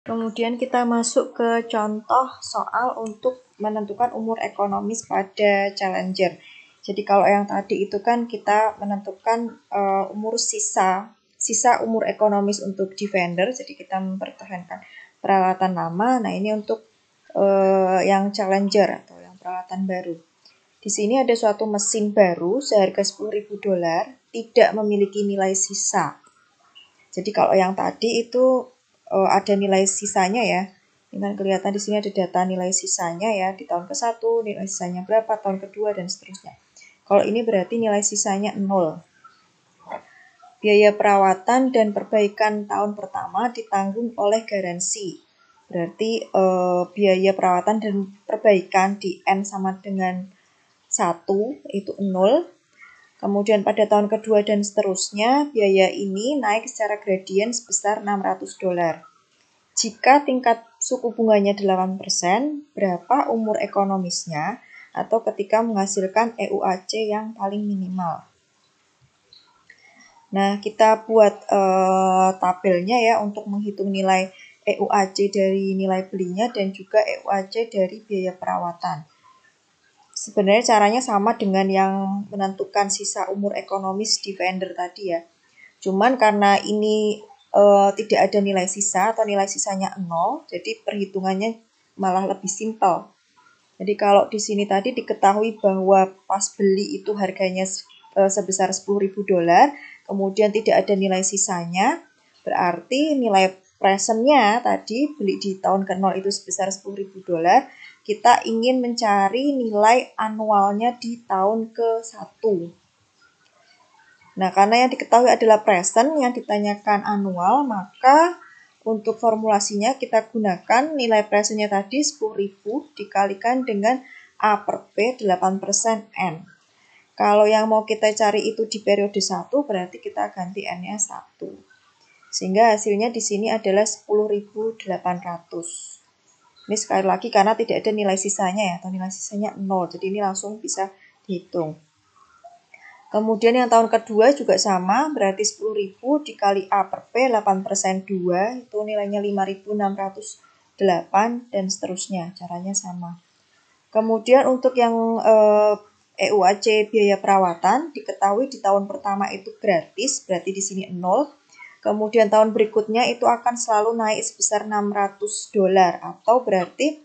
Kemudian kita masuk ke contoh soal untuk menentukan umur ekonomis pada challenger. Jadi kalau yang tadi itu kan kita menentukan umur sisa umur ekonomis untuk defender. Jadi kita mempertahankan peralatan lama. Nah ini untuk yang challenger atau yang peralatan baru. Di sini ada suatu mesin baru seharga $10.000 tidak memiliki nilai sisa. Jadi kalau yang tadi itu ada nilai sisanya ya. Dengan kelihatan di sini ada data nilai sisanya ya, di tahun ke-1 nilai sisanya berapa, tahun kedua dan seterusnya. Kalau ini berarti nilai sisanya 0. Biaya perawatan dan perbaikan tahun pertama ditanggung oleh garansi. Berarti biaya perawatan dan perbaikan di N sama dengan 1 itu 0. Kemudian pada tahun kedua dan seterusnya, biaya ini naik secara gradien sebesar $600. Jika tingkat suku bunganya 8%, berapa umur ekonomisnya atau ketika menghasilkan EUAC yang paling minimal? Nah, kita buat tabelnya ya untuk menghitung nilai EUAC dari nilai belinya dan juga EUAC dari biaya perawatan. Sebenarnya caranya sama dengan yang menentukan sisa umur ekonomis di vendor tadi ya. Cuman karena ini tidak ada nilai sisa atau nilai sisanya 0, jadi perhitungannya malah lebih simpel. Jadi kalau di sini tadi diketahui bahwa pas beli itu harganya sebesar $10.000, kemudian tidak ada nilai sisanya, berarti nilai presentnya tadi beli di tahun ke-0 itu sebesar $10.000, kita ingin mencari nilai anualnya di tahun ke-1. Nah, karena yang diketahui adalah present, yang ditanyakan annual, maka untuk formulasinya kita gunakan nilai presentnya tadi 10.000 dikalikan dengan A per P 8% N. Kalau yang mau kita cari itu di periode 1, berarti kita ganti N-nya 1. Sehingga hasilnya di sini adalah 10.800. Ini sekali lagi karena tidak ada nilai sisanya ya, atau nilai sisanya 0. Jadi ini langsung bisa dihitung. Kemudian yang tahun kedua juga sama, berarti 10.000 dikali A per P 8% 2, itu nilainya 5.608 dan seterusnya, caranya sama. Kemudian untuk yang EUAC biaya perawatan, diketahui di tahun pertama itu gratis, berarti di sini 0. Kemudian tahun berikutnya itu akan selalu naik sebesar $600, atau berarti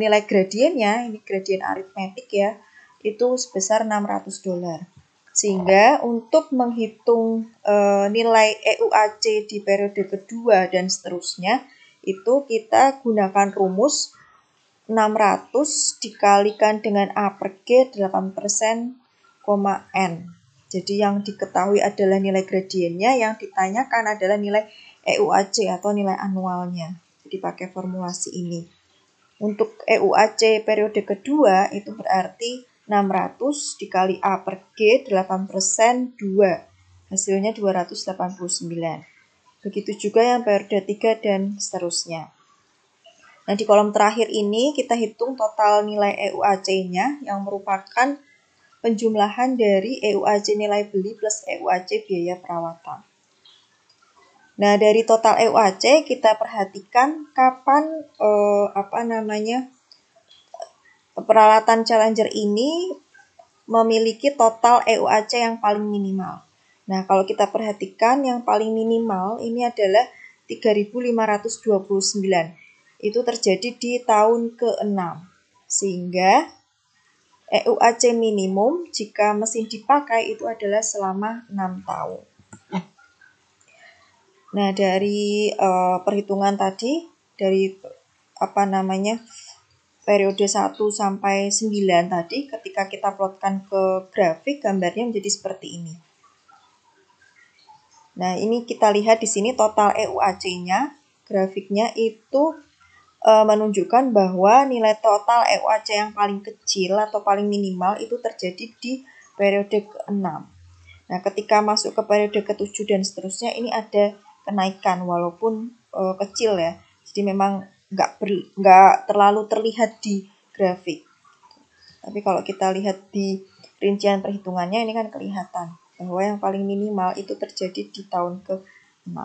nilai gradiennya, ini gradien aritmetik ya, itu sebesar $600. Sehingga untuk menghitung nilai EUAC di periode kedua dan seterusnya, itu kita gunakan rumus 600 dikalikan dengan A per G 8%, N. Jadi yang diketahui adalah nilai gradiennya, yang ditanyakan adalah nilai EUAC atau nilai anualnya. Jadi pakai formulasi ini. Untuk EUAC periode kedua itu berarti 600 dikali A per G 8% 2. Hasilnya 289. Begitu juga yang periode 3 dan seterusnya. Nah, di kolom terakhir ini kita hitung total nilai EUAC-nya yang merupakan penjumlahan dari EUAC nilai beli plus EUAC biaya perawatan. Nah, dari total EUAC kita perhatikan kapan peralatan challenger ini memiliki total EUAC yang paling minimal. Nah, kalau kita perhatikan yang paling minimal ini adalah 3.529. Itu terjadi di tahun ke-6. Sehingga EUAC minimum jika mesin dipakai itu adalah selama 6 tahun. Nah, dari perhitungan tadi, dari periode 1 sampai 9 tadi, ketika kita plotkan ke grafik, gambarnya menjadi seperti ini. Nah, ini kita lihat di sini total EUAC-nya, grafiknya itu menunjukkan bahwa nilai total EUAC yang paling kecil atau paling minimal itu terjadi di periode ke-6. Nah, ketika masuk ke periode ke-7 dan seterusnya, ini ada kenaikan walaupun kecil ya. Jadi memang nggak terlalu terlihat di grafik. Tapi kalau kita lihat di rincian perhitungannya, ini kan kelihatan bahwa yang paling minimal itu terjadi di tahun ke-6.